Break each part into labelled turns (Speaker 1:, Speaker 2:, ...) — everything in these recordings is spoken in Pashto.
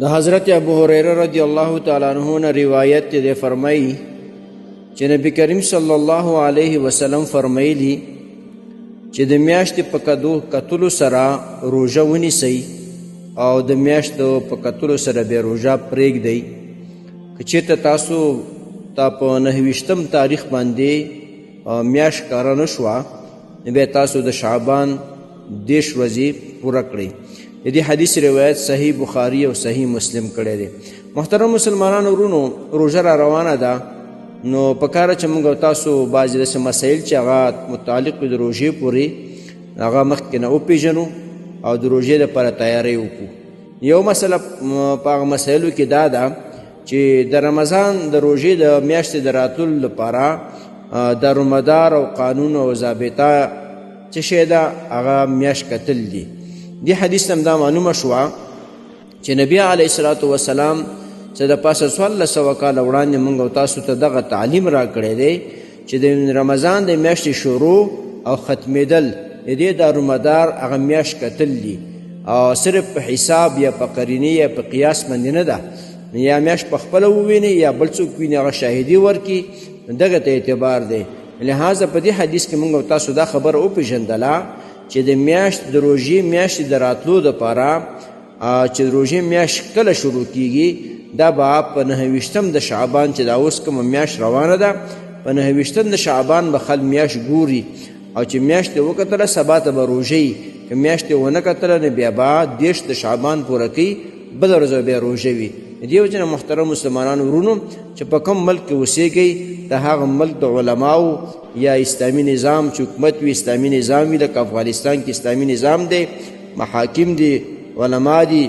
Speaker 1: د حضرت ابو هريره رضی الله تعالی عنہ نے روایت دے فرمائی چې نبی کریم صلی الله علیه وسلم فرمایلی چې د میاشتې په کتلو سره روژه ونیسئ او د میاشتو په کتلو سره بیا روژه پرېږدئ. که چېرته تاسو په 29 تاریخ باندې میاشت ښکاره نه شوه نو بیا تاسو د شعبان 10 ورځې پوره کړئ. د دې حدیث روایت صحیح بخاری او صحیح مسلم کړی دی. محترم مسلمانانو ورونو، روژه را روانه ده، نو پکاره چې موږ تاسو بعضې داسې مسایل چې هغه متعلق د روژې پورې هغه مخکې نه وپېژنو او د روژې دپاره تیاری وکړو. یو مسله په هغه مسایلو کې دا ده چې د رمضان د روژې د میاشتې د راتلو لپاره دارومدار او قانون او ضابطه څه شی ده، هغه میاشت کتل دي. دې حدیث هم دا معلومه شوه چې نبی علیه الصلاة وسلام چې د پاسه 1400 کاله وړاندې موږ او تاسو ته دغه تعلیم را کړی دی چې د رمضان د میاشتې شروع او ختمېدل د دې دارومدار هغه میاشت کتل دي، او صرف په حساب یا په قرینې یا په قیاس باندې نه ده. یا میاشت په خپله وویني یا بل څوک ویني هغه شاهدي ورکړي، دغه ته اعتبار دی. لہذا په دې حدیث کې موږ او تاسو دا خبره وپېژندله چې د میاشت د روژې میاشتې د راتلو دپاره چې د روژې میاشت کله شروع کیږي، دا به په 29 د شعبان چې دا اوس کومه میاشت روانه ده، په 29 د شعبان به خل میاشت ګوري، او چې میاشت یې وکتله سبا ته به روژه وي. که میاشت یې ونه کتله نو بیا به 10 د شعبان پوره کوي، بله ورځ بیا روژه وي. دې وجې نه محترم مسلمانانو ورونو چې په کوم ملک کې اوسېږئ، د هغه ملک د علماو یا اسلامي نظام چې حکومت وي، اسلامي نظام وي، لکه افغانستان کې اسلامي نظام دی، محاکم دي، علما دي،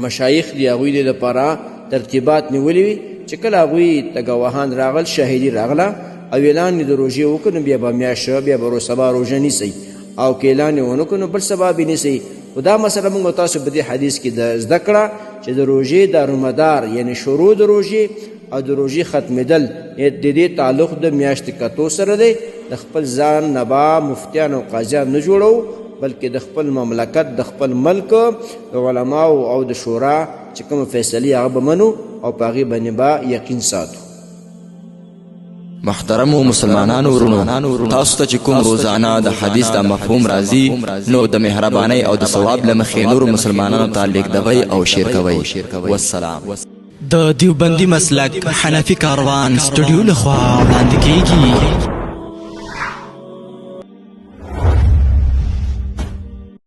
Speaker 1: مشایخ دي، هغوی دې لپاره ترتیبات نیولي وي چې کله هغوی ته ګواهان راغل، شاهدي راغله او اعلان یې د روژې وکړ نو بیا به میاشت بیا به سبا روژه نیسئ، او که اعلان یې ونه کړ نو بل سبا به نیسئ. خو دا مسله موږ تاسو په دې حدیث کې زده کړه چې د روژې دارومدار یعنی شروع د روژې او د روژې ختمېدل د دې تعلق د میاشتې کتو سره دی. د خپل ځان نه به مفتیان او قاضیان نه جوړو، بلکې د خپل مملکت د خپل ملک د علماو او د شورا چې کوم فیصلې هغه به منو او په هغې باندې به یقین ساتو.
Speaker 2: محترمو مسلمانانو ورونو، تاسو ته چې کوم روزانه د حدیث د مفهوم راځي نو د مهربانۍ او د ثواب له مخې نورو مسلمانانو ته لیږدوئ او شیر کوئ. والسلام.
Speaker 3: د دیوبندي مسلک حنفي کاروان سټوډیو لخوا وړاندې کیږي.